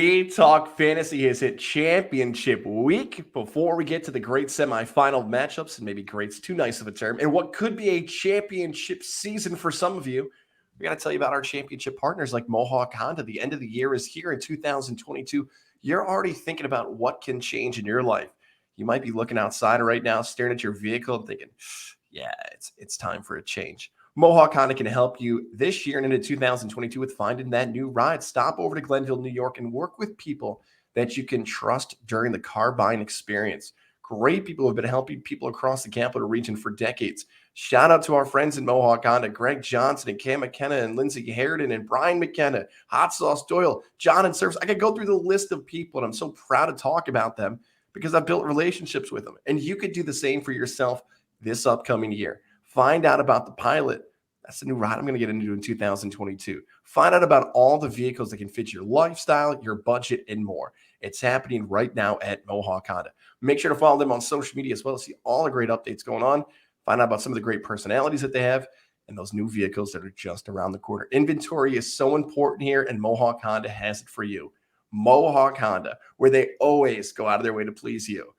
We Talk Fantasy has hit championship week. Before we get to the great semifinal matchups, and maybe great's too nice of a term, and what could be a championship season for some of you, we got to tell you about our championship partners like Mohawk Honda. The end of the year is here in 2022. You're already thinking about what can change in your life. You might be looking outside right now, staring at your vehicle and thinking, yeah, it's time for a change. Mohawk Honda can help you this year and into 2022 with finding that new ride. Stop over to Glenville, New York, and work with people that you can trust during the car buying experience. Great people have been helping people across the capital region for decades. Shout out to our friends in Mohawk Honda, Greg Johnson and Cam McKenna and Lindsay Harridan and Brian McKenna, Hot Sauce Doyle, John and Service. I could go through the list of people, and I'm so proud to talk about them because I've built relationships with them. And you could do the same for yourself this upcoming year. Find out about the Pilot. That's the new ride I'm going to get into in 2022. Find out about all the vehicles that can fit your lifestyle, your budget, and more. It's happening right now at Mohawk Honda. Make sure to follow them on social media as well to see all the great updates going on. Find out about some of the great personalities that they have and those new vehicles that are just around the corner. Inventory is so important here, and Mohawk Honda has it for you. Mohawk Honda, where they always go out of their way to please you.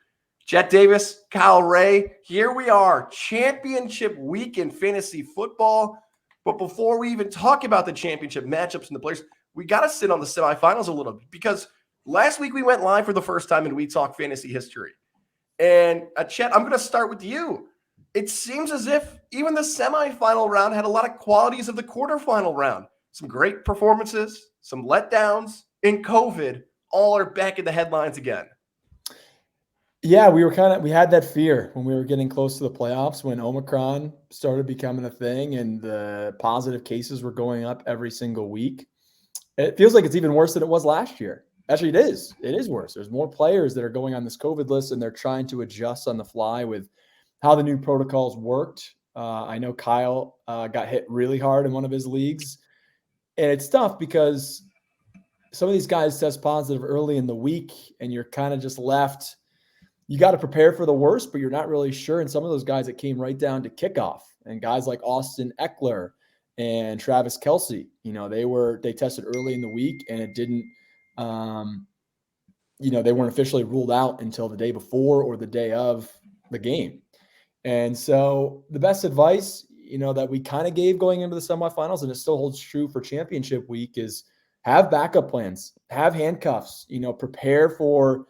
Jet Davis, Kyle Ray, here we are, championship week in fantasy football. But before we even talk about the championship matchups and the players, we got to sit on the semifinals a little bit because last week we went live for the first time in We Talk Fantasy history. And Chet, I'm going to start with you. It seems as if even the semifinal round had a lot of qualities of the quarterfinal round. Some great performances, some letdowns, and COVID all are back in the headlines again. Yeah, we had that fear when we were getting close to the playoffs when Omicron started becoming a thing and the positive cases were going up every single week. It feels like it's even worse than it was last year. Actually, it is. It is worse. There's more players that are going on this COVID list and they're trying to adjust on the fly with how the new protocols worked. I know Kyle got hit really hard in one of his leagues. And it's tough because some of these guys test positive early in the week and you're kind of just left. You got to prepare for the worst, but you're not really sure. And some of those guys that came right down to kickoff and guys like Austin Eckler and Travis Kelce, they tested early in the week and it didn't, they weren't officially ruled out until the day before or the day of the game. And so the best advice, that we kind of gave going into the semifinals, and it still holds true for championship week, is have backup plans, have handcuffs, prepare for,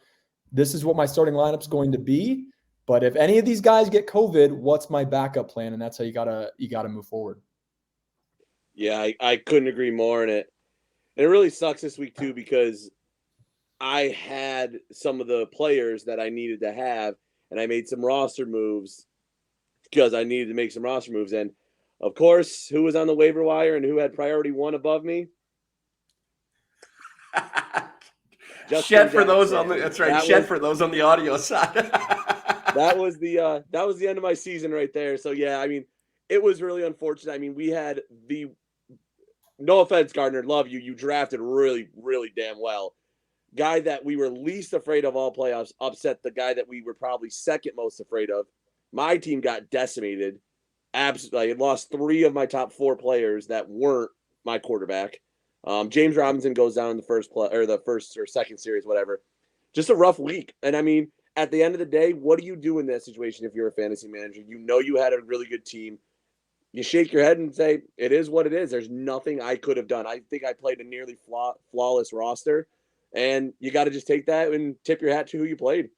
this is what my starting lineup's going to be. But if any of these guys get COVID, what's my backup plan? And that's how you gotta move forward. Yeah, I couldn't agree more. And it really sucks this week too, because I had some of the players that I needed to have, and I made some roster moves because I needed to make some roster moves. And of course, who was on the waiver wire and who had priority one above me? Shed for those on the that's right. Shed for those on the audio side. that was the end of my season right there. So yeah, I mean, it was really unfortunate. I mean, we had no offense, Gardner, love you. You drafted really, really damn well. Guy that we were least afraid of all playoffs upset the guy that we were probably second most afraid of. My team got decimated. Absolutely, I lost 3 of my top 4 players that weren't my quarterback. James Robinson goes down in the first or second series, whatever. Just a rough week. And I mean, at the end of the day, what do you do in that situation if you're a fantasy manager? You had a really good team. You shake your head and say, it is what it is. There's nothing I could have done. I think I played a nearly flawless roster. And you got to just take that and tip your hat to who you played.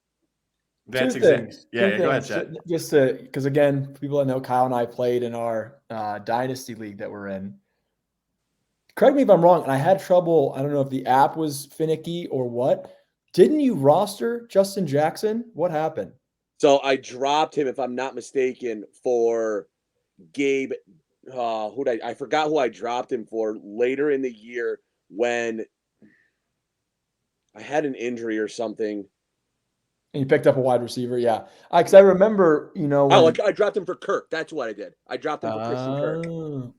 That's exactly. Yeah, go ahead, Chad. Just because, again, people that know Kyle and I played in our Dynasty League that we're in. Correct me if I'm wrong, and I had trouble. I don't know if the app was finicky or what. Didn't you roster Justin Jackson? What happened? So I dropped him, if I'm not mistaken, for Gabe. I forgot who I dropped him for later in the year when I had an injury or something. And you picked up a wide receiver, yeah. Because I remember, I dropped him for Kirk. That's what I did. I dropped him for Christian Kirk,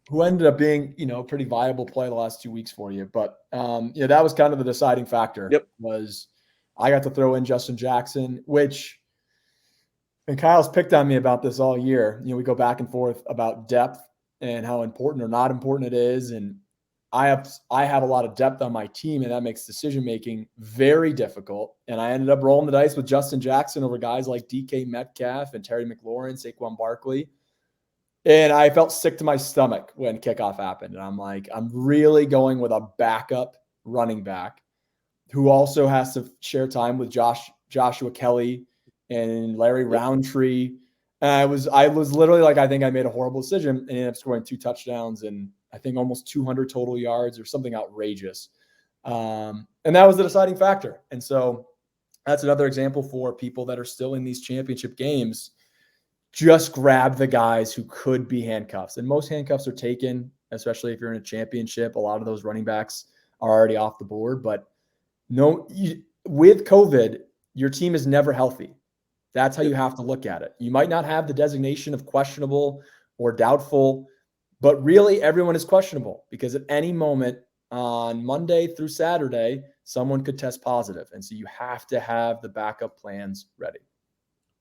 who ended up being, a pretty viable play the last 2 weeks for you. But that was kind of the deciding factor. Yep. Was I got to throw in Justin Jackson, and Kyle's picked on me about this all year. We go back and forth about depth and how important or not important it is. And I have a lot of depth on my team, and that makes decision-making very difficult. And I ended up rolling the dice with Justin Jackson over guys like DK Metcalf and Terry McLaurin, Saquon Barkley. And I felt sick to my stomach when kickoff happened. And I'm like, I'm really going with a backup running back who also has to share time with Joshua Kelly and Larry Roundtree. And I was literally like, I think I made a horrible decision and ended up scoring 2 touchdowns and I think almost 200 total yards or something outrageous. And that was the deciding factor. And so that's another example for people that are still in these championship games. Just grab the guys who could be handcuffs. And most handcuffs are taken, especially if you're in a championship. A lot of those running backs are already off the board. But with COVID, your team is never healthy. That's how you have to look at it. You might not have the designation of questionable or doubtful, but really everyone is questionable because at any moment on Monday through Saturday, someone could test positive. And so you have to have the backup plans ready.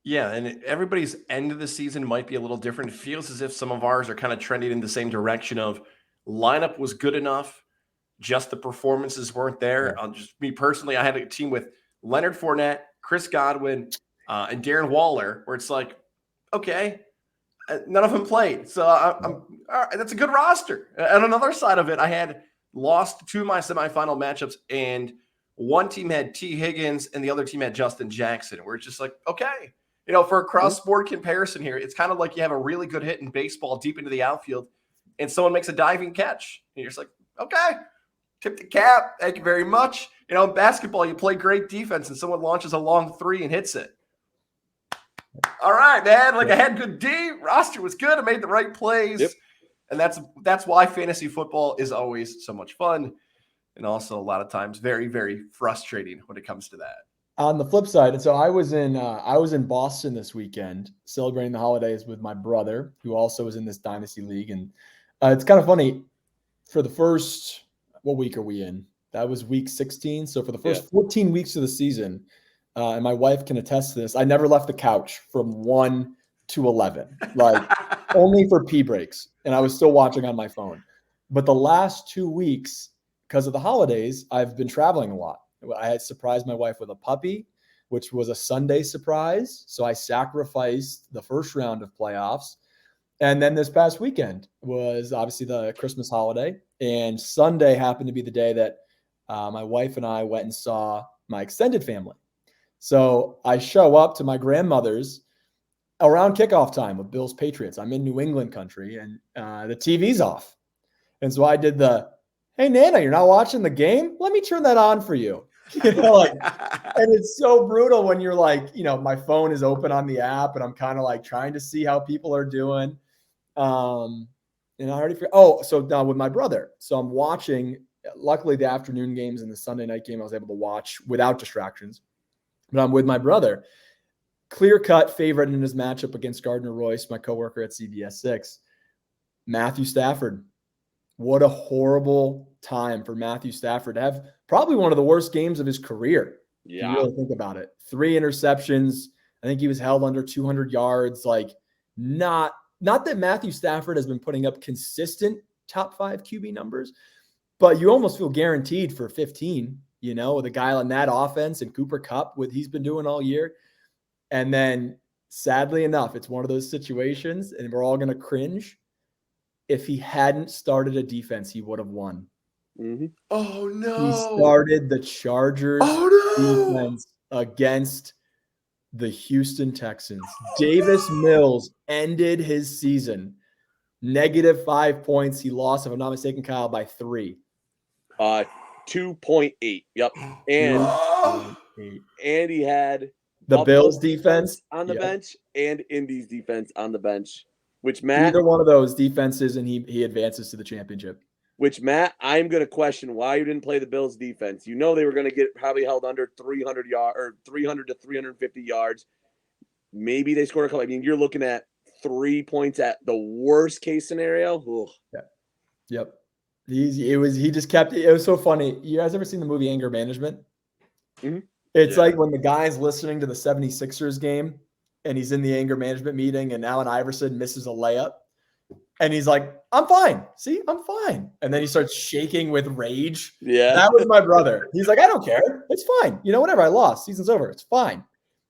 Yeah, and everybody's end of the season might be a little different. It feels as if some of ours are kind of trending in the same direction of lineup was good enough, just the performances weren't there. Yeah. Just me personally, I had a team with Leonard Fournette, Chris Godwin, and Darren Waller, where it's like, okay, none of them played. So I'm all right, that's a good roster. And on another side of it, I had lost 2 of my semifinal matchups, and one team had T. Higgins and the other team had Justin Jackson, where it's just like, okay. For a cross-sport comparison here, it's kind of like you have a really good hit in baseball deep into the outfield, and someone makes a diving catch. And you're just like, okay, tip the cap. Thank you very much. In basketball, you play great defense, and someone launches a long 3 and hits it. All right, man. Like I had good D. Roster was good. I made the right plays. Yep. And that's why fantasy football is always so much fun, and also a lot of times very, very frustrating when it comes to that. On the flip side, and so I was in Boston this weekend celebrating the holidays with my brother, who also was in this dynasty league, and it's kind of funny. For the first, what week are we in? That was week 16. So for the first 14 weeks of the season, and my wife can attest to this, I never left the couch from 1 to 11, like only for pee breaks, and I was still watching on my phone. But the last 2 weeks, because of the holidays, I've been traveling a lot. I had surprised my wife with a puppy, which was a Sunday surprise. So I sacrificed the first round of playoffs. And then this past weekend was obviously the Christmas holiday. And Sunday happened to be the day that my wife and I went and saw my extended family. So I show up to my grandmother's around kickoff time with Bills Patriots. I'm in New England country and the TV's off. And so I did hey, Nana, you're not watching the game? Let me turn that on for you. And it's so brutal when you're like, my phone is open on the app and I'm kind of like trying to see how people are doing. And I already forgot. So now with my brother. So I'm watching, luckily the afternoon games and the Sunday night game I was able to watch without distractions. But I'm with my brother. Clear-cut favorite in his matchup against Gardner Royce, my coworker at CBS 6. Matthew Stafford. What a horrible time for Matthew Stafford to have probably one of the worst games of his career. Yeah. If you really think about it. 3 interceptions. I think he was held under 200 yards. Like not that Matthew Stafford has been putting up consistent top 5 QB numbers, but you almost feel guaranteed for 15, with a guy on that offense and Cooper Kupp with he's been doing all year. And then sadly enough, it's one of those situations and we're all going to cringe. If he hadn't started a defense, he would have won. Mm-hmm. Oh, no. He started the Chargers defense against the Houston Texans. Davis Mills ended his season -5 points. He lost, if I'm not mistaken, Kyle, by 3. 2.8. Yep. And he had the Bills defense on the bench and Indy's defense on the bench. Which Matt, either one of those defenses, and he advances to the championship. Which Matt, I'm going to question why you didn't play the Bills defense. They were going to get probably held under 300 yards or 300 to 350 yards. Maybe they scored a couple. I mean, you're looking at 3 points at the worst case scenario. Ugh. Yeah. Yep. He just kept it. It was so funny. You guys ever seen the movie Anger Management? Mm-hmm. It's like when the guy's listening to the 76ers game and he's in the anger management meeting and Allen Iverson misses a layup. And he's like, I'm fine. See, I'm fine. And then he starts shaking with rage. Yeah. That was my brother. He's like, I don't care. It's fine. Whatever. I lost. Season's over. It's fine.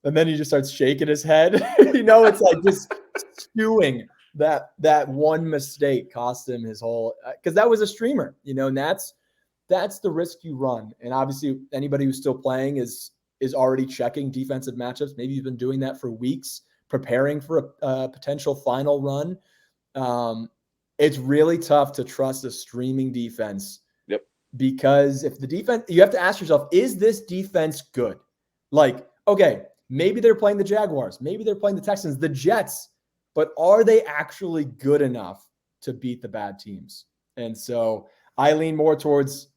And then he just starts shaking his head. It's like just stewing. That one mistake cost him his whole, because that was a streamer, and that's the risk you run. And obviously anybody who's still playing is already checking defensive matchups. Maybe you've been doing that for weeks, preparing for a potential final run. It's really tough to trust a streaming defense. Yep. Because if the defense, you have to ask yourself, is this defense good? Like, okay, maybe they're playing the Jaguars, maybe they're playing the Texans, the Jets, but are they actually good enough to beat the bad teams? And so I lean more towards,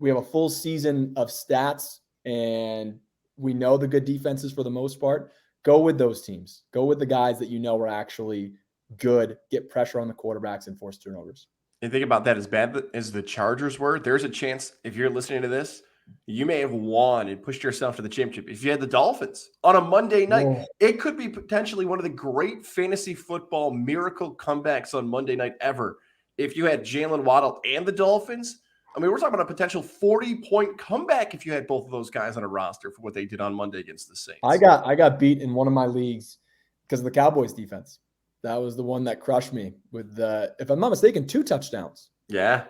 we have a full season of stats and we know the good defenses for the most part. Go with those teams. Go with the guys that are actually good, get pressure on the quarterbacks and force turnovers. And think about that, as bad as the Chargers were, there's a chance, if you're listening to this, you may have won and pushed yourself to the championship. If you had the Dolphins on a Monday night, it could be potentially one of the great fantasy football miracle comebacks on Monday night ever. If you had Jaylen Waddle and the Dolphins, I mean, we're talking about a potential 40-point comeback if you had both of those guys on a roster for what they did on Monday against the Saints. I got beat in one of my leagues because of the Cowboys defense. That was the one that crushed me with, if I'm not mistaken, 2 touchdowns. Yeah.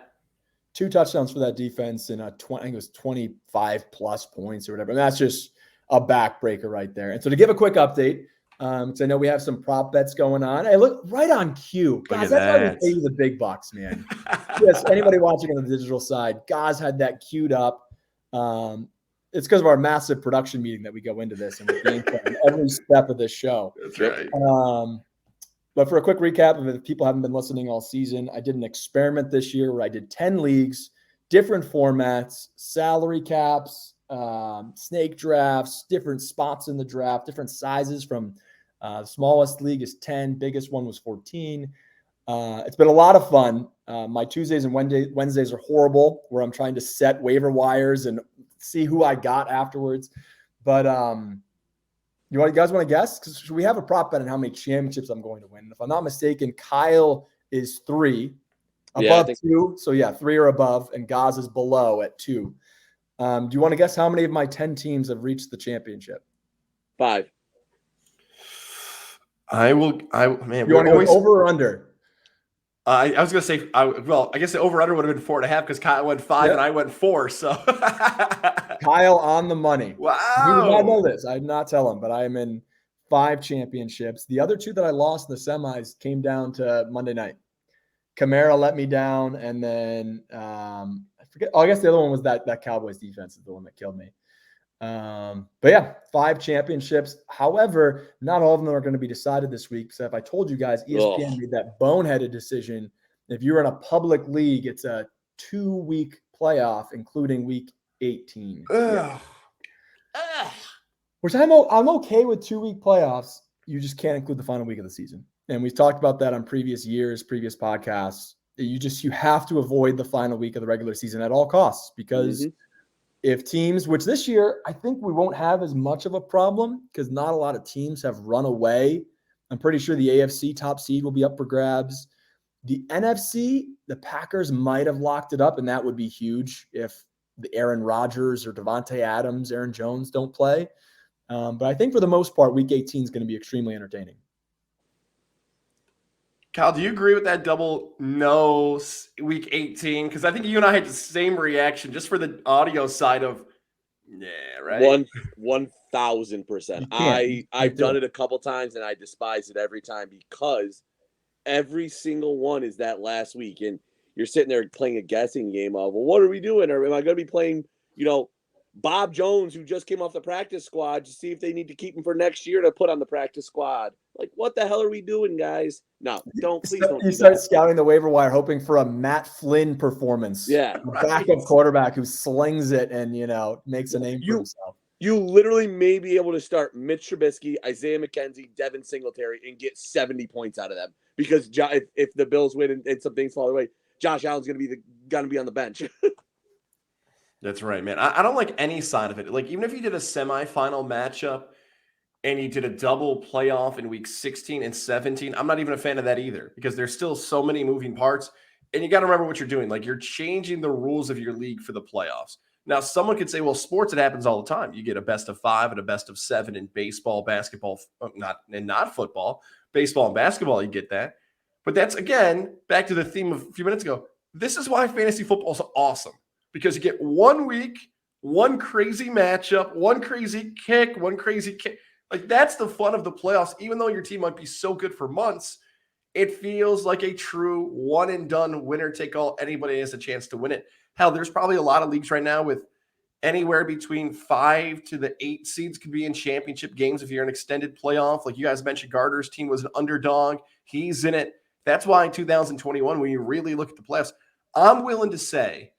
2 touchdowns for that defense and I think it was 25 plus points or whatever. And that's just a backbreaker right there. And so to give a quick update, because I know we have some prop bets going on. Hey, look right on cue. Guys, that's why we pay you the big bucks, man. Yes, anybody watching on the digital side, Gaz had that queued up. It's because of our massive production meeting that we go into this and we game plan every step of this show. That's right. But for a quick recap, if people haven't been listening all season, I did an experiment this year where I did 10 leagues, different formats, salary caps, snake drafts, different spots in the draft, different sizes from the smallest league is 10, biggest one was 14. It's been a lot of fun. My Tuesdays and Wednesdays are horrible, where I'm trying to set waiver wires and see who I got afterwards. But you guys want to guess? Because we have a prop bet on how many championships I'm going to win. If I'm not mistaken, Kyle is 3, above 2. So 3 or above, and Gaz is below at 2. Do you want to guess how many of my 10 teams have reached the championship? 5. You want to go over or under? I was going to say, I guess the over-under would have been 4.5 because Kyle went 5 and I went 4. So Kyle on the money. Wow. You did not know this. I did not tell him, but I am in 5 championships. The other 2 that I lost in the semis came down to Monday night. Kamara let me down, and then I forget. I guess the other one was that Cowboys defense is the one that killed me. But 5 championships. However, not all of them are going to be decided this week. So if I told you guys, ESPN made that boneheaded decision. If you're in a public league, it's a 2-week playoff, including week 18. Which I'm okay with 2-week playoffs. You just can't include the final week of the season. And we've talked about that on previous years, previous podcasts. You have to avoid the final week of the regular season at all costs, because if teams, which this year, I think we won't have as much of a problem because not a lot of teams have run away. I'm pretty sure the AFC top seed will be up for grabs. The NFC, the Packers might have locked it up, and that would be huge if the Aaron Rodgers or Devontae Adams, Aaron Jones don't play. But I think for the most part, week 18 is going to be extremely entertaining. Kyle, do you agree with that double no week 18? Because I think you and I had the same reaction, just for the audio side of, right? 1,000%. I've done it a couple times and I despise it every time, because every single one is that last week, and you're sitting there playing a guessing game of, well, what are we doing? Or am I going to be playing, Bob Jones, who just came off the practice squad, to see if they need to keep him for next year to put on the practice squad? Like, what the hell are we doing, guys? No, please don't. You start scouting the waiver wire, hoping for a Matt Flynn performance. Yeah. Backup quarterback who slings it and, makes a name for himself. You literally may be able to start Mitch Trubisky, Isaiah McKenzie, Devin Singletary, and get 70 points out of them. Because if the Bills win and some things fall away, Josh Allen's going to be on the bench. That's right, man. I don't like any side of it. Like, even if you did a semifinal matchup, and you did a double playoff in week 16 and 17, I'm not even a fan of that either because there's still so many moving parts. And you got to remember what you're doing. Like, you're changing the rules of your league for the playoffs. Now, someone could say, well, sports, it happens all the time. You get a best of 5 and a best of 7 in baseball, basketball, not football. Baseball and basketball, you get that. But that's, again, back to the theme of a few minutes ago. This is why fantasy football is awesome, because you get 1 week, one crazy matchup, one crazy kick, one crazy kick. Like, that's the fun of the playoffs. Even though your team might be so good for months, it feels like a true one and done, winner take all. Anybody has a chance to win it. Hell, there's probably a lot of leagues right now with anywhere between 5 to the 8 seeds could be in championship games if you're an extended playoff. Like you guys mentioned, Gardner's team was an underdog. He's in it. That's why in 2021, when you really look at the playoffs, I'm willing to say,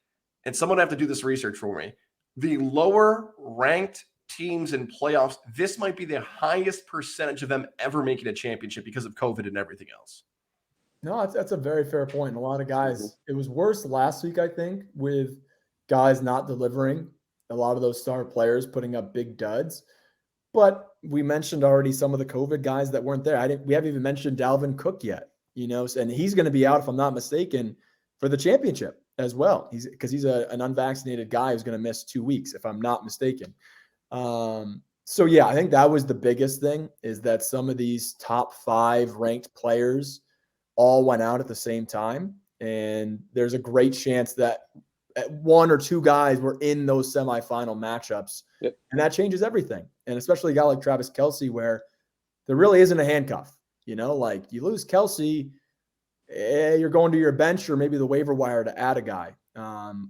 and someone have to do this research for me, the lower ranked teams in playoffs, this might be the highest percentage of them ever making a championship because of COVID and everything else. No, that's a very fair point. And a lot of guys, it was worse last week, I think, with guys not delivering. A lot of those star players putting up big duds. But we mentioned already some of the COVID guys that weren't there. We haven't even mentioned Dalvin Cook yet, and he's going to be out, if I'm not mistaken, for the championship as well. Because he's an unvaccinated guy who's going to miss 2 weeks, if I'm not mistaken. So yeah, I think that was the biggest thing, is that some of these top 5 ranked players all went out at the same time. And there's a great chance that 1 or 2 guys were in those semifinal matchups. Yep. And that changes everything. And especially a guy like Travis Kelce, where there really isn't a handcuff, like you lose Kelce, you're going to your bench or maybe the waiver wire to add a guy.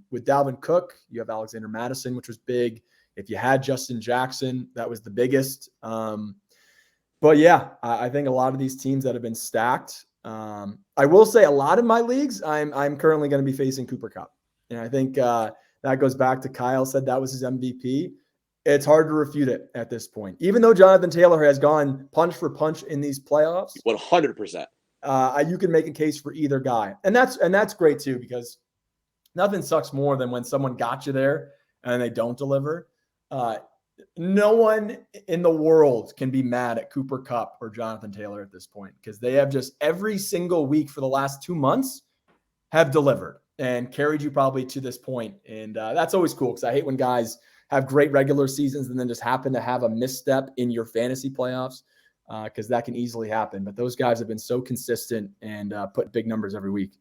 With Dalvin Cook, you have Alexander Mattison, which was big. If you had Justin Jackson, that was the biggest. But yeah, I think a lot of these teams that have been stacked, I will say a lot of my leagues, I'm currently going to be facing Cooper Kupp. And I think that goes back to Kyle said that was his MVP. It's hard to refute it at this point. Even though Jonathan Taylor has gone punch for punch in these playoffs, 100%. You can make a case for either guy. And that's great too, because nothing sucks more than when someone got you there and they don't deliver. No one in the world can be mad at Cooper Kupp or Jonathan Taylor at this point, because they have just every single week for the last 2 months have delivered and carried you probably to this point. And that's always cool, because I hate when guys have great regular seasons and then just happen to have a misstep in your fantasy playoffs, because that can easily happen. But those guys have been so consistent and put big numbers every week.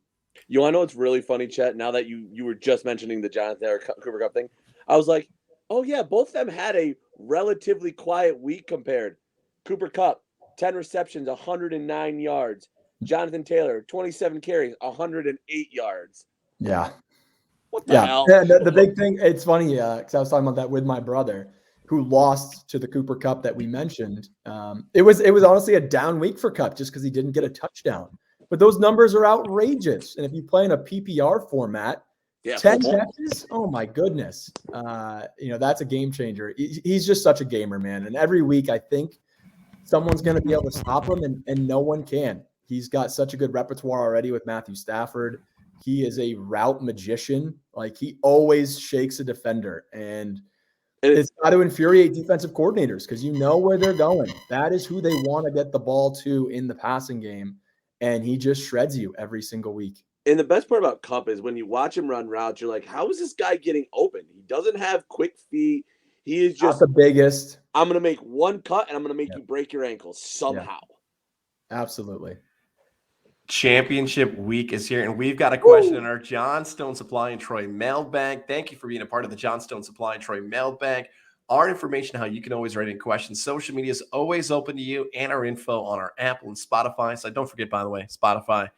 You want to know what's really funny, Chet? Now that you were just mentioning the Jonathan or Cooper Kupp thing, I was like, oh yeah, both of them had a relatively quiet week compared. Cooper Kupp, 10 receptions, 109 yards. Jonathan Taylor, 27 carries, 108 yards. Yeah. What the hell? Yeah, the big thing, it's funny, because I was talking about that with my brother, who lost to the Cooper Kupp that we mentioned. It was honestly a down week for Kupp just because he didn't get a touchdown. But those numbers are outrageous. And if you play in a PPR format, 10 catches, oh my goodness. That's a game changer. He's just such a gamer, man. And every week I think someone's going to be able to stop him, and no one can. He's got such a good repertoire already with Matthew Stafford. He is a route magician. Like, he always shakes a defender, and it's got to infuriate defensive coordinators, because you know where they're going. That is who they want to get the ball to in the passing game, and he just shreds you every single week. And the best part about Kupp is when you watch him run routes, you're like, how is this guy getting open? He doesn't have quick feet. He is just not the biggest. I'm going to make one cut, and I'm going to make you break your ankles somehow. Yeah. Absolutely. Championship week is here, and we've got a question in our Johnstone Supply and Troy mailbag. Thank you for being a part of the Johnstone Supply and Troy mailbag. Our information, how you can always write in questions. Social media is always open to you, and our info on our Apple and Spotify. So don't forget, by the way, Spotify,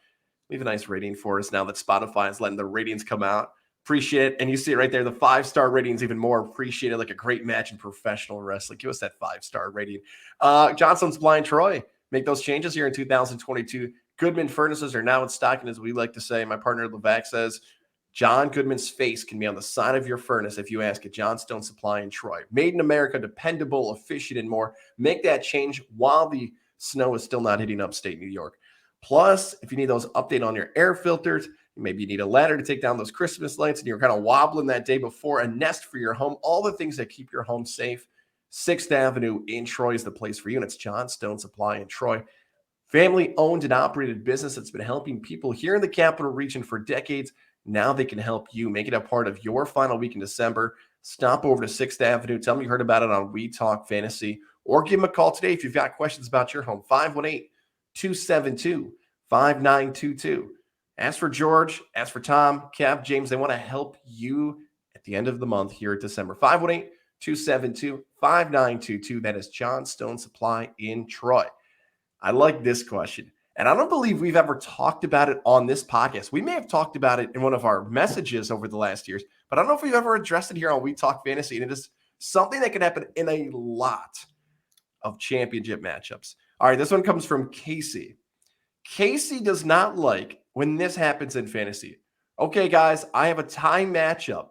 leave a nice rating for us now that Spotify is letting the ratings come out. Appreciate it. And you see it right there, the 5-star ratings, even more appreciated, like a great match in professional wrestling. Give us that 5-star rating. Johnstone Supply and Troy, make those changes here in 2022. Goodman furnaces are now in stock, and as we like to say, my partner Levac says, John Goodman's face can be on the side of your furnace if you ask at Johnstone Supply in Troy. Made in America, dependable, efficient, and more. Make that change while the snow is still not hitting upstate New York. Plus, if you need those update on your air filters, maybe you need a ladder to take down those Christmas lights and you're kind of wobbling that day before, a nest for your home, all the things that keep your home safe. 6th Avenue in Troy is the place for you, and it's Johnstone Supply in Troy. Family-owned and operated business that's been helping people here in the capital region for decades. Now they can help you. Make it a part of your final week in December. Stop over to 6th Avenue. Tell them you heard about it on We Talk Fantasy, or give them a call today if you've got questions about your home. 518-272-5922. Ask for George, ask for Tom, Kev, James. They want to help you at the end of the month here at December. 518-272-5922. That is Johnstone Supply in Troy. I like this question. And I don't believe we've ever talked about it on this podcast. We may have talked about it in one of our messages over the last years, but I don't know if we've ever addressed it here on We Talk Fantasy. And it is something that can happen in a lot of championship matchups. All right, this one comes from Casey. Casey does not like when this happens in fantasy. Okay, guys, I have a tie matchup.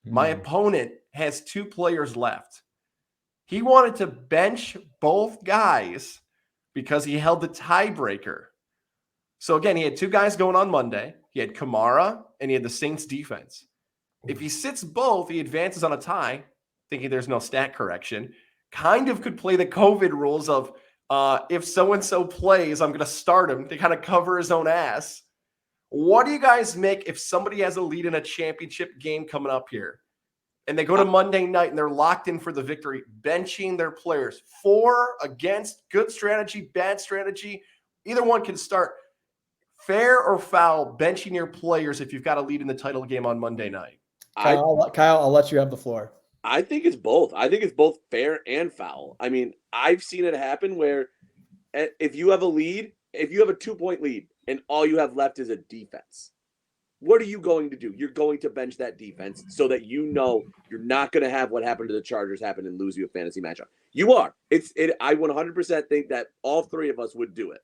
My opponent has 2 players left. He wanted to bench both guys because he held the tiebreaker. So again, he had 2 guys going on Monday. He had Kamara and he had the Saints defense. If he sits both, he advances on a tie, thinking there's no stat correction. Kind of could play the COVID rules of if so-and-so plays, I'm going to start him to kind of cover his own ass. What do you guys make if somebody has a lead in a championship game coming up here and they go to Monday night and they're locked in for the victory, benching their players? 4 against, good strategy, bad strategy. Either one can start. Fair or foul, benching your players if you've got a lead in the title game on Monday night? Kyle, I'll let you have the floor. I think it's both. I think it's both fair and foul. I mean, I've seen it happen where if you have a lead, if you have a 2-point lead and all you have left is a defense, what are you going to do? You're going to bench that defense so that you know you're not going to have what happened to the Chargers happen and lose you a fantasy matchup. You are. I 100% think that all 3 of us would do it.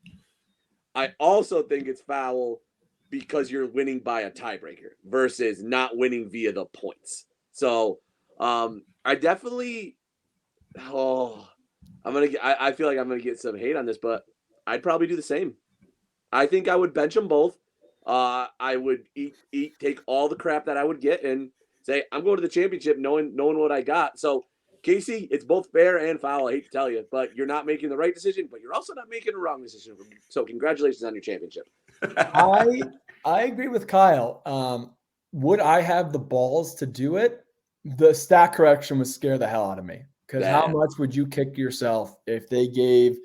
I also think it's foul because you're winning by a tiebreaker versus not winning via the points. So I definitely, I feel like I'm gonna get some hate on this, but I'd probably do the same. I think I would bench them both. I would take all the crap that I would get and say I'm going to the championship knowing what I got. So Casey, it's both fair and foul. I hate to tell you, but you're not making the right decision, but you're also not making a wrong decision. So congratulations on your championship. I agree with Kyle. Would I have the balls to do it? The stat correction would scare the hell out of me, because how much would you kick yourself if they gave,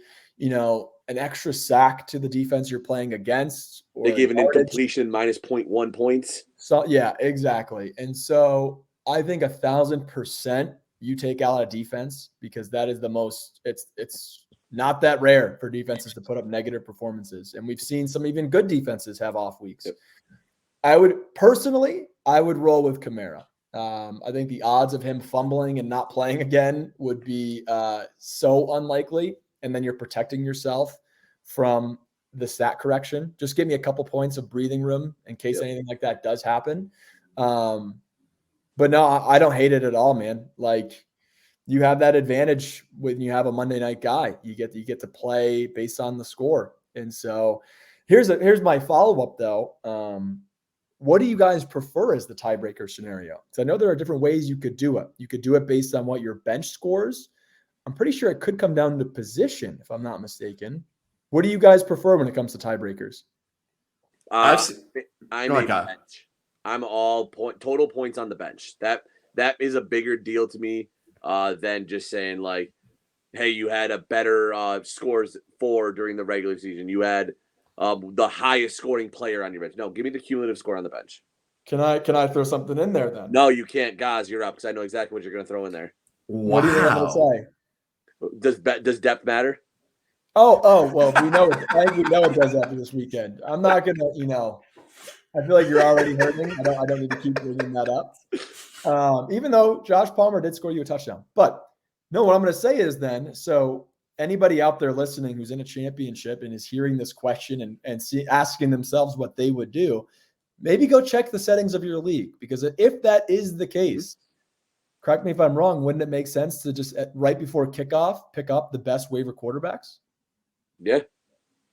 an extra sack to the defense you're playing against? Or they gave an incompletion minus 0.1 points. So yeah, exactly. And so I think 1,000% you take out a defense, because that is the most, it's not that rare for defenses to put up negative performances. And we've seen some even good defenses have off weeks. Yep. I would roll with Kamara. I think the odds of him fumbling and not playing again would be so unlikely. And then you're protecting yourself from the stat correction. Just give me a couple points of breathing room in case anything like that does happen. But no, I don't hate it at all, man. Like, you have that advantage when you have a Monday night guy. You get to play based on the score. And so here's my follow-up though. What do you guys prefer as the tiebreaker scenario? Because I know there are different ways you could do it. You could do it based on what your bench scores. I'm pretty sure it could come down to position, if I'm not mistaken. What do you guys prefer when it comes to tiebreakers? I'm a bench. I'm all total points on the bench. That is a bigger deal to me than just saying like, hey, you had a better scores for during the regular season. You had the highest scoring player on your bench. No, give me the cumulative score on the bench. Can I throw something in there then? No, you can't. Gaz, you're up because I know exactly what you're going to throw in there. Wow. What do you think I'm going to say? Does depth matter? Oh, well, we know it. I think we know it does after this weekend. I'm not going to, I feel like you're already hurting. I don't need to keep bringing that up. Even though Josh Palmer did score you a touchdown. But no, what I'm going to say is then, so anybody out there listening who's in a championship and is hearing this question and asking themselves what they would do, maybe go check the settings of your league. Because if that is the case, correct me if I'm wrong, wouldn't it make sense to just right before kickoff pick up the best waiver quarterbacks? Yeah.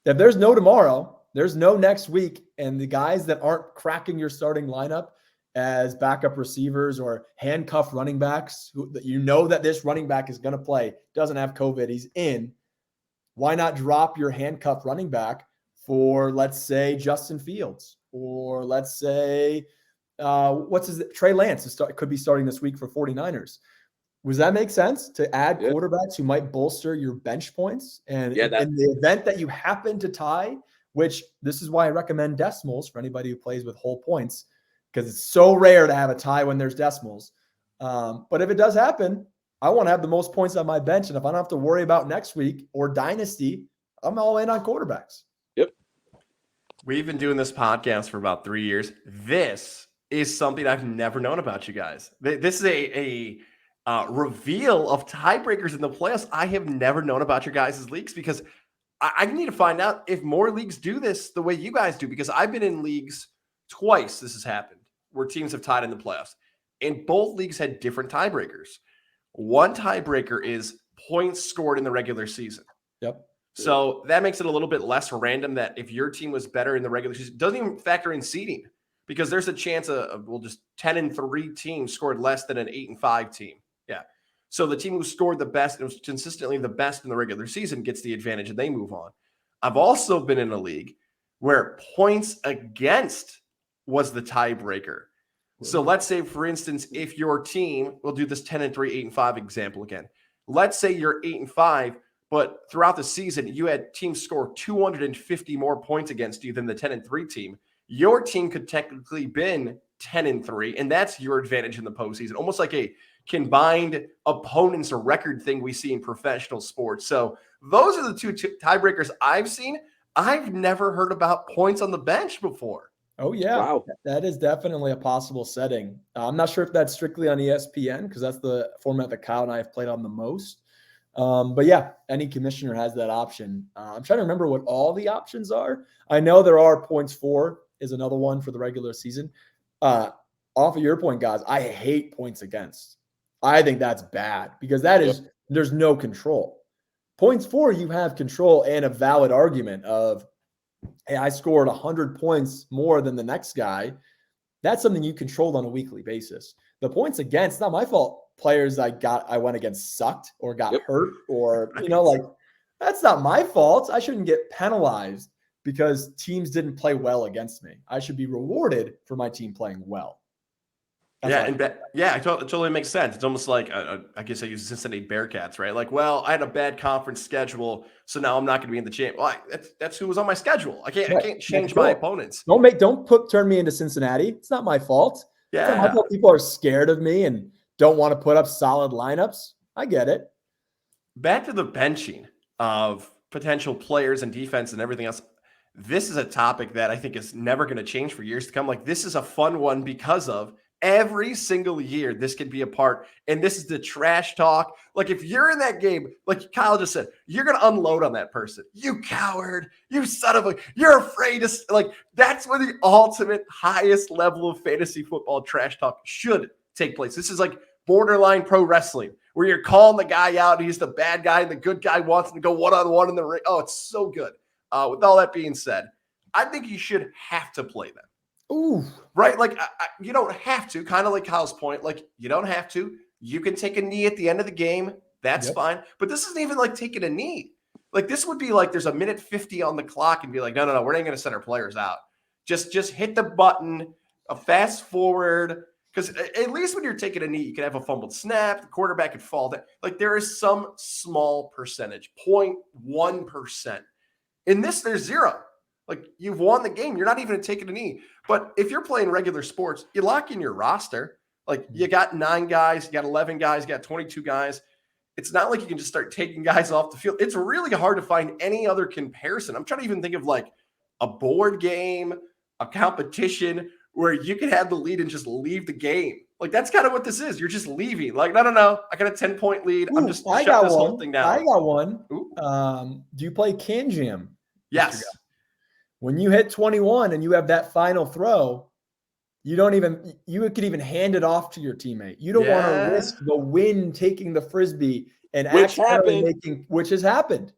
If there's no tomorrow, there's no next week, and the guys that aren't cracking your starting lineup, as backup receivers or handcuff running backs who you know that this running back is going to play, doesn't have COVID, he's in. Why not drop your handcuff running back for, let's say, Justin Fields, or let's say, Trey Lance could be starting this week for 49ers. Does that make sense to add quarterbacks who might bolster your bench points? And in the event that you happen to tie, which this is why I recommend decimals for anybody who plays with whole points, because it's so rare to have a tie when there's decimals. But if it does happen, I want to have the most points on my bench. And if I don't have to worry about next week or dynasty, I'm all in on quarterbacks. Yep. We've been doing this podcast for about 3 years. This is something I've never known about you guys. This is a reveal of tiebreakers in the playoffs I have never known about your guys' leagues, because I need to find out if more leagues do this the way you guys do, because I've been in leagues twice this has happened where teams have tied in the playoffs, and both leagues had different tiebreakers. One tiebreaker is points scored in the regular season. Yep. So that makes it a little bit less random that if your team was better in the regular season, it doesn't even factor in seeding, because there's a chance of just 10-3 teams scored less than an 8-5 team. Yeah. So the team who scored the best and was consistently the best in the regular season gets the advantage and they move on. I've also been in a league where points against was the tiebreaker. So let's say, for instance, if your team, we'll do this 10-3, 8-5 example again. Let's say you're 8-5, but throughout the season, you had teams score 250 more points against you than the 10-3 team. Your team could technically been 10-3, and that's your advantage in the postseason, almost like a combined opponents record thing we see in professional sports. So those are the two tiebreakers I've seen. I've never heard about points on the bench before. Oh, yeah. Wow. That is definitely a possible setting. I'm not sure if that's strictly on ESPN, because that's the format that Kyle and I have played on the most. But yeah, any commissioner has that option. I'm trying to remember what all the options are. I know there are points for is another one for the regular season. Off of your point, guys, I hate points against. I think that's bad, because that is, there's no control. Points for, you have control and a valid argument of, hey, I scored 100 points more than the next guy. That's something you controlled on a weekly basis. The points against, not my fault. Players I went against sucked or got hurt, or, like, that's not my fault. I shouldn't get penalized because teams didn't play well against me. I should be rewarded for my team playing well. It totally makes sense. It's almost like, I guess I use Cincinnati Bearcats, right? Like, well, I had a bad conference schedule, so now I'm not going to be in the champ. Well, that's who was on my schedule. I can't change my opponents. Don't turn me into Cincinnati. It's not my fault. Yeah. It's not my fault people are scared of me and don't want to put up solid lineups. I get it. Back to the benching of potential players and defense and everything else. This is a topic that I think is never going to change for years to come. Like, this is a fun one because of every single year this could be a part, and this is the trash talk. Like, if you're in that game, like Kyle just said, you're going to unload on that person. You coward, you son of a, you're afraid to, like, that's where the ultimate highest level of fantasy football trash talk should take place. This is like borderline pro wrestling, where you're calling the guy out, he's the bad guy, and the good guy wants him to go one-on-one in the ring. Oh, it's so good. With all that being said, I think you should have to play them. Ooh. Right? Like, you don't have to, kind of like Kyle's point. Like, you don't have to. You can take a knee at the end of the game. That's fine. But this isn't even like taking a knee. Like, this would be like there's a minute 50 on the clock and be like, no, we're not going to send our players out. Just hit the button, fast forward. Because at least when you're taking a knee, you can have a fumbled snap. The quarterback could fall down. Like, there is some small percentage, 0.1%. In this, there's zero. Like, you've won the game. You're not even taking a knee. But if you're playing regular sports, you lock in your roster. Like, you got 9 guys, you got 11 guys, you got 22 guys. It's not like you can just start taking guys off the field. It's really hard to find any other comparison. I'm trying to even think of like a board game, a competition where you can have the lead and just leave the game. Like, that's kind of what this is. You're just leaving. Like, no. I got a 10-point lead. I'm just shutting this whole thing down. I got one. Do you play Can Jam? Yes. When you hit 21 and you have that final throw, you could even hand it off to your teammate. You don't want to risk the wind taking the Frisbee and which has happened.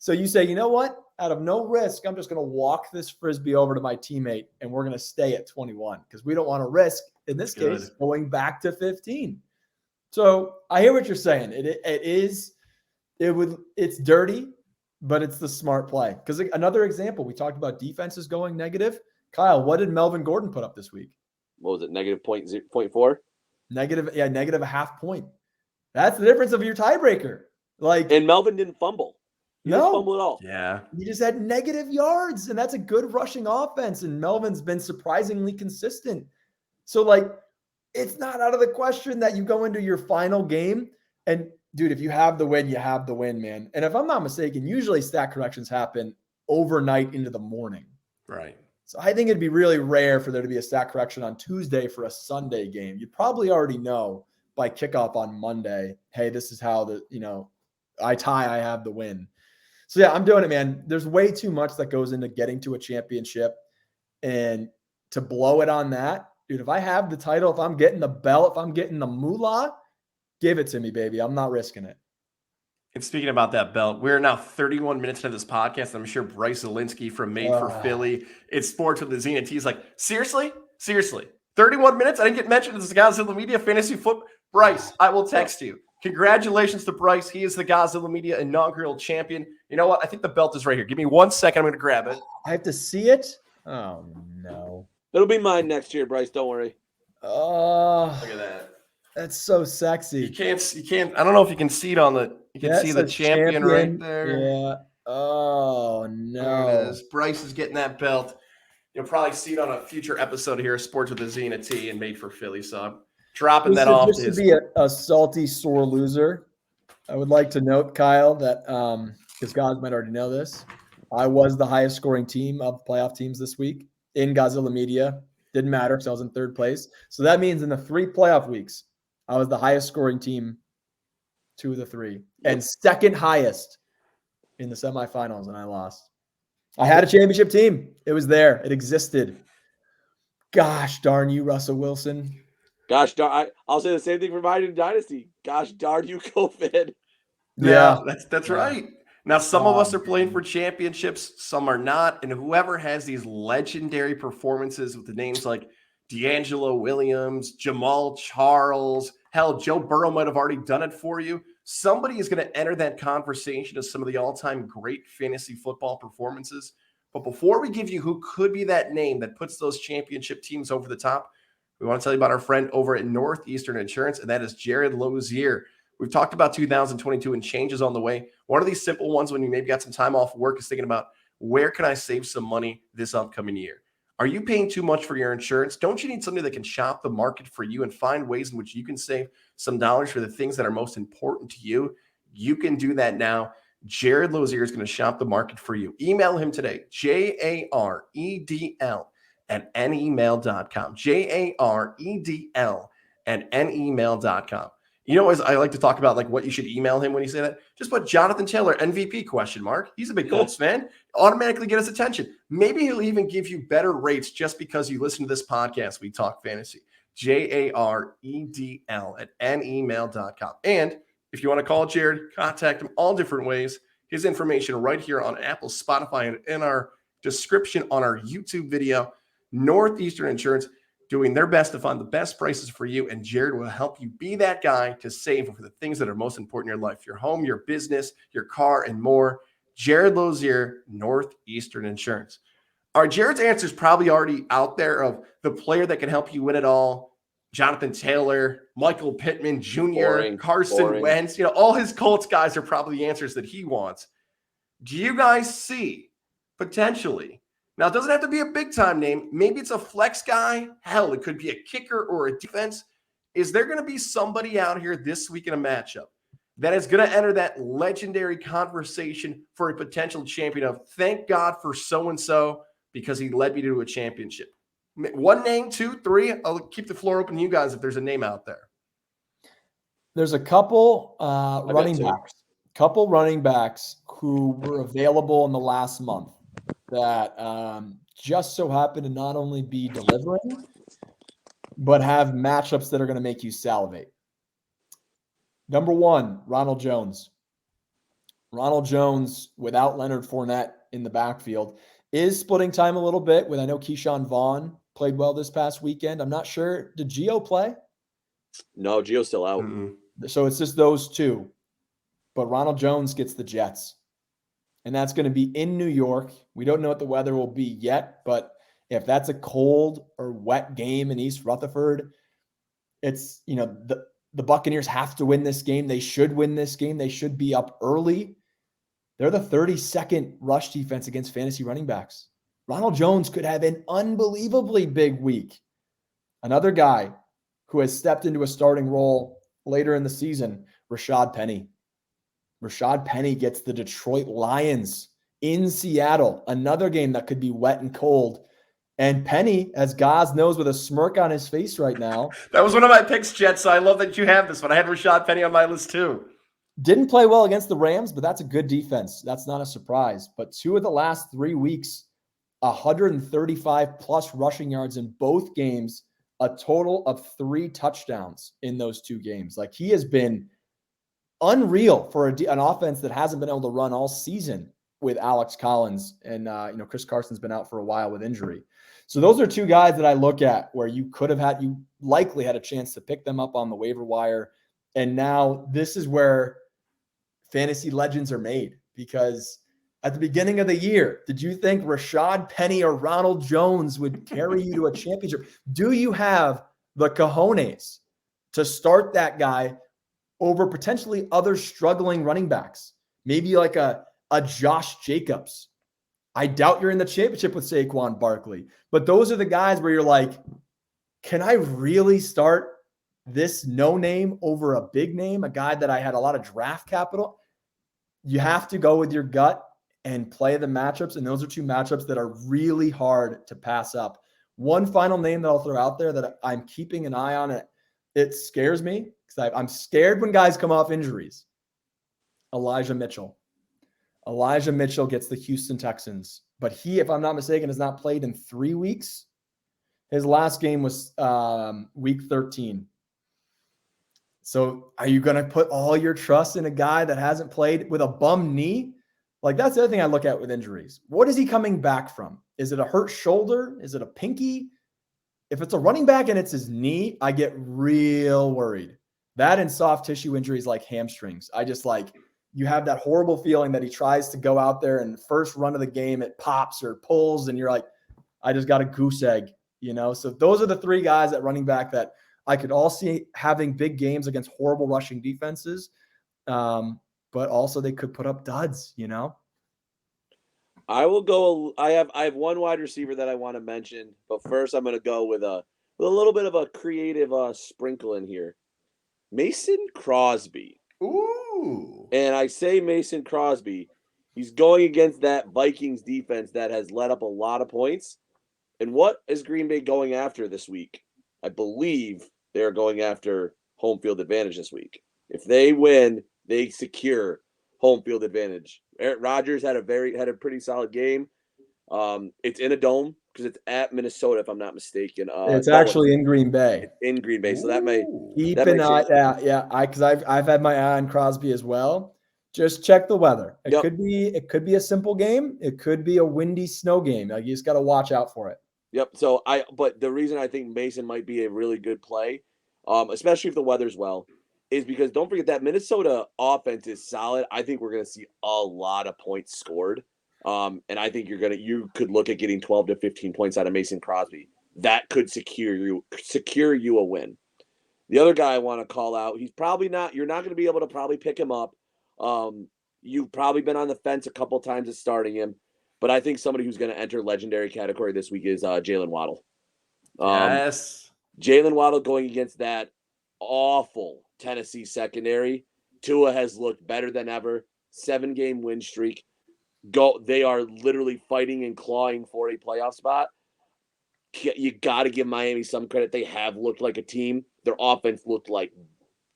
So you say, you know what? Out of no risk, I'm just going to walk this Frisbee over to my teammate and we're going to stay at 21 because we don't want to risk, in this case, going back to 15. So I hear what you're saying. It's dirty, but it's the smart play. Because another example, we talked about defenses going negative. Kyle, what did Melvin Gordon put up this week? What was it? Negative 0.4? Negative a half point. That's the difference of your tiebreaker. And Melvin didn't fumble. He didn't fumble at all. Yeah. He just had negative yards, and that's a good rushing offense. And Melvin's been surprisingly consistent. So, it's not out of the question that you go into your final game. And, dude, if you have the win, you have the win, man. And if I'm not mistaken, usually stat corrections happen overnight into the morning. Right. So I think it'd be really rare for there to be a stat correction on Tuesday for a Sunday game. You probably already know by kickoff on Monday, hey, this is how I have the win. So, yeah, I'm doing it, man. There's way too much that goes into getting to a championship. And to blow it on that, dude, if I have the title, if I'm getting the belt, if I'm getting the moolah, give it to me, baby. I'm not risking it. And speaking about that belt, we're now 31 minutes into this podcast. I'm sure Bryce Zielinski from Made for Philly, it's Sports with the Zenith. He's like, seriously? 31 minutes? I didn't get mentioned as the Gozilla Media Fantasy Football. Bryce, I will text you. Congratulations to Bryce. He is the Gozilla Media inaugural champion. You know what? I think the belt is right here. Give me 1 second. I'm going to grab it. I have to see it? Oh, no. It'll be mine next year, Bryce. Don't worry. Oh, Look at that. That's so sexy. You can't. I don't know if you can see it on the. You can see the champion right there. Yeah. Oh, no. There it is. Bryce is getting that belt. You'll probably see it on a future episode here, Sports with the Zenith T and Made for Philly. So I'm dropping that off. Just to be a salty, sore loser, I would like to note, Kyle, that because guys might already know this, I was the highest scoring team of playoff teams this week in Gozilla Media. Didn't matter because I was in third place. So that means in the 3 playoff weeks, I was the highest scoring team 2 of the 3 and second highest in the semifinals, and I lost. I had a championship team. It was there. It existed. Gosh darn you, Russell Wilson. Gosh darn, I'll say the same thing for Biden Dynasty. Gosh darn you, COVID. Yeah, that's right. Now, some of us are playing for championships, some are not. And whoever has these legendary performances with the names like D'Angelo Williams, Jamal Charles, hell, Joe Burrow might have already done it for you. Somebody is going to enter that conversation of some of the all-time great fantasy football performances. But before we give you who could be that name that puts those championship teams over the top, we want to tell you about our friend over at Northeastern Insurance, and that is Jared Lozier. We've talked about 2022 and changes on the way. One of these simple ones when you maybe got some time off work is thinking about, where can I save some money this upcoming year? Are you paying too much for your insurance? Don't you need somebody that can shop the market for you and find ways in which you can save some dollars for the things that are most important to you? You can do that now. Jared Lozier is going to shop the market for you. Email him today, JAREDL@nemail.com. JAREDL@nemail.com. You know, as I like to talk about, like, what you should email him when you say that, just put Jonathan Taylor, MVP ? He's a big Colts fan. Automatically get his attention. Maybe he'll even give you better rates just because you listen to this podcast. We talk fantasy. JAREDL@nemail.com. And if you want to call Jared, contact him all different ways. His information right here on Apple, Spotify, and in our description on our YouTube video. Northeastern Insurance, doing their best to find the best prices for you, and Jared will help you be that guy to save for the things that are most important in your life, your home, your business, your car, and more. Jared Lozier, Northeastern Insurance. Our Jared's answer is probably already out there of the player that can help you win it all. Jonathan Taylor, Michael Pittman Jr., Carson Wentz, all his Colts guys are probably the answers that he wants. Do you guys see potentially? Now, it doesn't have to be a big-time name. Maybe it's a flex guy. Hell, it could be a kicker or a defense. Is there going to be somebody out here this week in a matchup that is going to enter that legendary conversation for a potential champion of, thank God for so-and-so because he led me to a championship? One name, 2, 3. I'll keep the floor open to you guys if there's a name out there. There's a couple running backs who were available in the last month that just so happen to not only be delivering, but have matchups that are going to make you salivate. Number 1, Ronald Jones. Ronald Jones, without Leonard Fournette in the backfield, is splitting time a little bit with, I know Keyshawn Vaughn played well this past weekend. I'm not sure. Did Gio play? No, Gio's still out. So it's just those two. But Ronald Jones gets the Jets. And that's going to be in New York. We don't know what the weather will be yet, but if that's a cold or wet game in East Rutherford, it's, the Buccaneers have to win this game. They should win this game. They should be up early. They're the 32nd rush defense against fantasy running backs. Ronald Jones could have an unbelievably big week. Another guy who has stepped into a starting role later in the season, Rashad Penny. Rashad Penny gets the Detroit Lions in Seattle. Another game that could be wet and cold. And Penny, as Gaz knows, with a smirk on his face right now. That was one of my picks, Jet, so I love that you have this one. I had Rashad Penny on my list too. Didn't play well against the Rams, but that's a good defense. That's not a surprise. But 2 of the last 3 weeks, 135 plus rushing yards in both games, a total of 3 touchdowns in those 2 games. Like, he has been unreal for an offense that hasn't been able to run all season with Alex Collins. And, Chris Carson's been out for a while with injury. So those are 2 guys that I look at where you likely had a chance to pick them up on the waiver wire. And now this is where fantasy legends are made, because at the beginning of the year, did you think Rashad Penny or Ronald Jones would carry you to a championship? Do you have the cojones to start that guy over potentially other struggling running backs? Maybe like a Josh Jacobs. I doubt you're in the championship with Saquon Barkley, but those are the guys where you're like, can I really start this no name over a big name, a guy that I had a lot of draft capital? You have to go with your gut and play the matchups. And those are 2 matchups that are really hard to pass up. One final name that I'll throw out there that I'm keeping an eye on. It scares me because I'm scared when guys come off injuries. Elijah Mitchell. Elijah Mitchell gets the Houston Texans, but he, if I'm not mistaken, has not played in 3 weeks. His last game was week 13. So are you going to put all your trust in a guy that hasn't played with a bum knee? Like, that's the other thing I look at with injuries. What is he coming back from? Is it a hurt shoulder? Is it a pinky? If it's a running back and it's his knee, I get real worried. That and soft tissue injuries like hamstrings. I just you have that horrible feeling that he tries to go out there and first run of the game, it pops or pulls, and you're like, I just got a goose egg, So those are the 3 guys at running back that I could all see having big games against horrible rushing defenses. But also they could put up duds, I will go. I have one wide receiver that I want to mention, but first I'm going to go with a little bit of a creative sprinkle in here. Mason Crosby. Ooh. And I say Mason Crosby, he's going against that Vikings defense that has let up a lot of points. And what is Green Bay going after this week? I believe they're going after home field advantage this week. If they win, they secure home field advantage. Aaron Rodgers had a pretty solid game. It's in a dome because it's at Minnesota, if I'm not mistaken. It's actually in Green Bay. It's in Green Bay, so that may keep an eye. Yeah. Because I've had my eye on Crosby as well. Just check the weather. It could be a simple game. It could be a windy snow game. You just got to watch out for it. Yep. So but the reason I think Mason might be a really good play, especially if the weather's well, is because don't forget that Minnesota offense is solid. I think we're going to see a lot of points scored. And I think you could look at getting 12 to 15 points out of Mason Crosby. That could secure you a win. The other guy I want to call out, you're not going to be able to probably pick him up. You've probably been on the fence a couple times at starting him, but I think somebody who's going to enter legendary category this week is Jaylen Waddle. Yes. Jaylen Waddle going against that awful Tennessee secondary. Tua has looked better than ever. 7-game win streak. They are literally fighting and clawing for a playoff spot. You got to give Miami some credit. They have looked like a team. Their offense looked like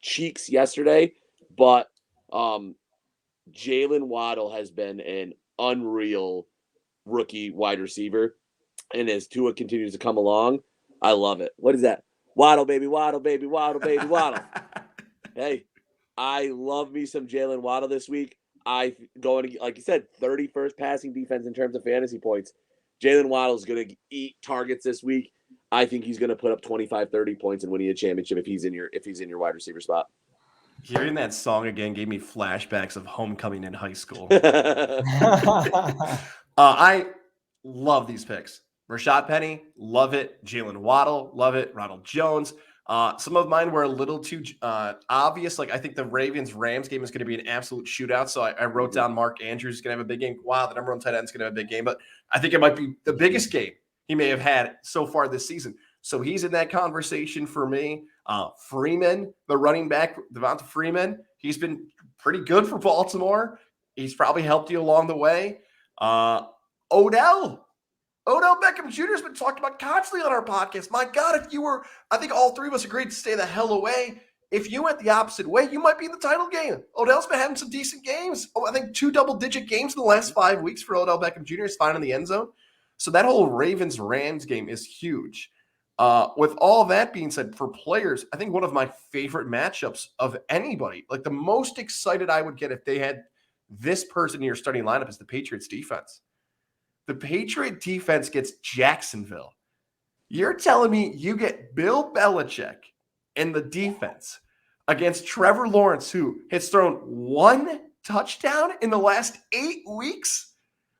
cheeks yesterday, but Jaylen Waddle has been an unreal rookie wide receiver, and as Tua continues to come along, I love it. What is that? Waddle, baby, waddle, baby, waddle, baby, waddle. Hey, I love me some Jaylen Waddle this week. going, like you said, 31st passing defense in terms of fantasy points. Jaylen Waddle is going to eat targets this week. I think he's going to put up 25, 30 points and winning a championship if he's in your wide receiver spot. Hearing that song again gave me flashbacks of homecoming in high school. I love these picks. Rashad Penny, love it. Jaylen Waddle, love it. Ronald Jones. Some of mine were a little too obvious. Like I think the Ravens-Rams game is going to be an absolute shootout. So I wrote down Mark Andrews is going to have a big game. Wow, the number one tight end is going to have a big game. But I think it might be the biggest game he may have had so far this season. So he's in that conversation for me. Freeman, the running back, Devonta Freeman, he's been pretty good for Baltimore. He's probably helped you along the way. Odell Beckham Jr. has been talked about constantly on our podcast. My God, I think all three of us agreed to stay the hell away. If you went the opposite way, you might be in the title game. Odell's been having some decent games. I think 2 double-digit games in the last 5 weeks for Odell Beckham Jr. is fine in the end zone. So that whole Ravens-Rams game is huge. With all that being said, for players, I think one of my favorite matchups of anybody, like the most excited I would get if they had this person in your starting lineup is the Patriots defense. The Patriot defense gets Jacksonville. You're telling me you get Bill Belichick and the defense against Trevor Lawrence, who has thrown 1 touchdown in the last 8 weeks?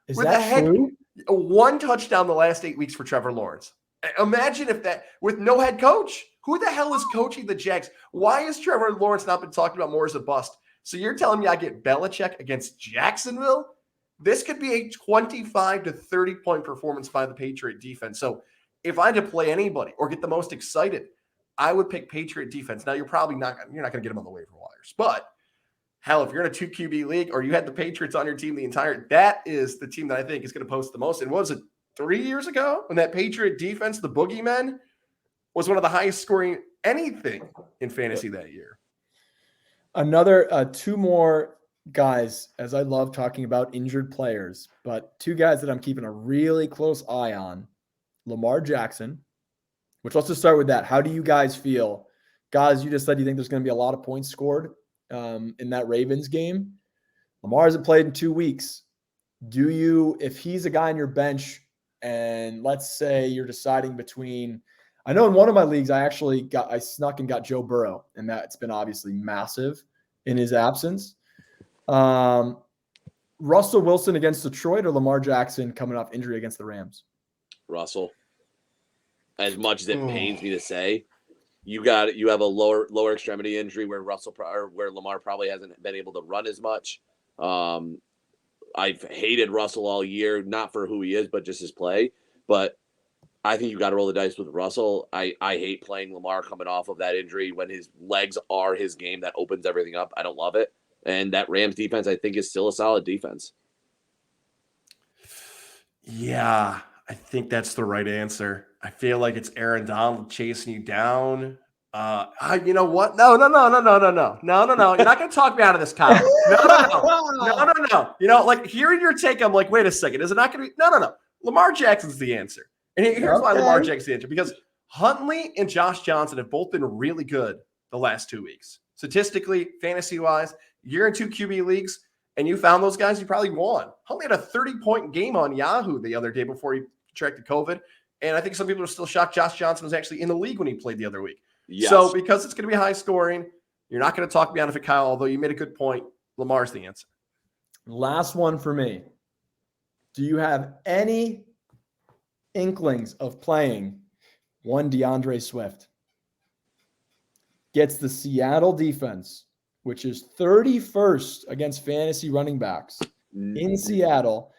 Is that true? 1 touchdown the last 8 weeks for Trevor Lawrence. Imagine if that, with no head coach. Who the hell is coaching the Jags? Why has Trevor Lawrence not been talked about more as a bust? So you're telling me I get Belichick against Jacksonville? This could be a 25 to 30 point performance by the Patriot defense. So if I had to play anybody or get the most excited, I would pick Patriot defense. Now you're not going to get them on the waiver wires, but hell, if you're in a 2 QB league or you had the Patriots on your team that is the team that I think is going to post the most. And what was it, 3 years ago when that Patriot defense, the Boogeymen, was one of the highest scoring anything in fantasy that year? Another 2 more guys, as I love talking about injured players, but 2 guys that I'm keeping a really close eye on. Lamar Jackson, which let's just start with that. How do you guys feel? Guys, you just said you think there's going to be a lot of points scored in that Ravens game. Lamar hasn't played in 2 weeks. Do you, if he's a guy on your bench, and let's say you're deciding between, I know in one of my leagues, I snuck and got Joe Burrow, and that's been obviously massive in his absence. Russell Wilson against Detroit or Lamar Jackson coming off injury against the Rams? Russell. As much as it pains me to say, you have a lower extremity injury where Lamar probably hasn't been able to run as much. I've hated Russell all year, not for who he is, but just his play. But I think you got to roll the dice with Russell. I hate playing Lamar coming off of that injury when his legs are his game. That opens everything up. I don't love it. And that Rams defense, I think, is still a solid defense. Yeah, I think that's the right answer. I feel like it's Aaron Donald chasing you down. You know what? No. You're not going to talk me out of this, Kyle. No. You know, like hearing your take, I'm like, wait a second. Is it not going to be? No. Lamar Jackson's the answer. And here's why Lamar Jackson's the answer. Because Huntley and Josh Johnson have both been really good the last 2 weeks. Statistically, fantasy-wise, you're in 2 QB leagues, and you found those guys, you probably won. Huntley had a 30-point game on Yahoo the other day before he contracted COVID. And I think some people are still shocked Josh Johnson was actually in the league when he played the other week. Yes. So because it's going to be high scoring, you're not going to talk me out of it, Kyle, although you made a good point. Lamar's the answer. Last one for me. Do you have any inklings of playing one DeAndre Swift? Gets the Seattle defense, which is 31st against fantasy running backs in Seattle.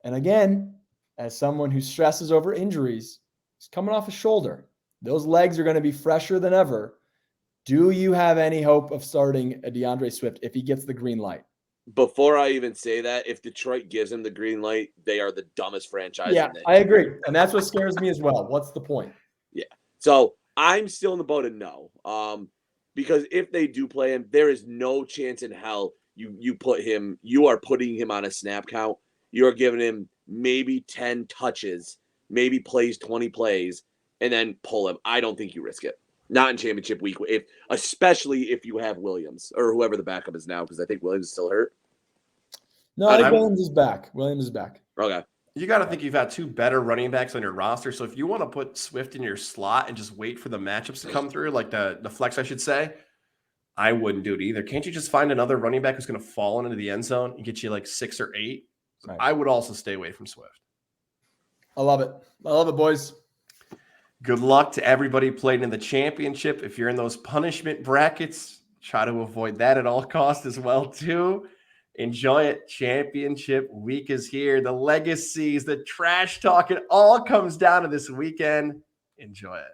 And again, as someone who stresses over injuries, he's coming off a shoulder. Those legs are going to be fresher than ever. Do you have any hope of starting a DeAndre Swift if he gets the green light? Before I even say that, if Detroit gives him the green light, they are the dumbest franchise. Yeah, I agree. And that's what scares me as well. What's the point? Yeah. So I'm still in the boat of no. Because if they do play him, there is no chance in hell you are putting him on a snap count. You are giving him maybe 10 touches, maybe plays 20 plays, and then pull him. I don't think you risk it. Not in championship week, especially if you have Williams or whoever the backup is now, because I think Williams is still hurt. No, I think Williams is back. Williams is back. Okay. You got to think you've had two better running backs on your roster. So if you want to put Swift in your slot and just wait for the matchups to come through, like the flex, I should say, I wouldn't do it either. Can't you just find another running back who's going to fall into the end zone and get you like 6 or 8? So I would also stay away from Swift. I love it. I love it, boys. Good luck to everybody playing in the championship. If you're in those punishment brackets, try to avoid that at all costs as well, too. Enjoy it. Championship week is here. The legacies, the trash talk, it all comes down to this weekend. Enjoy it.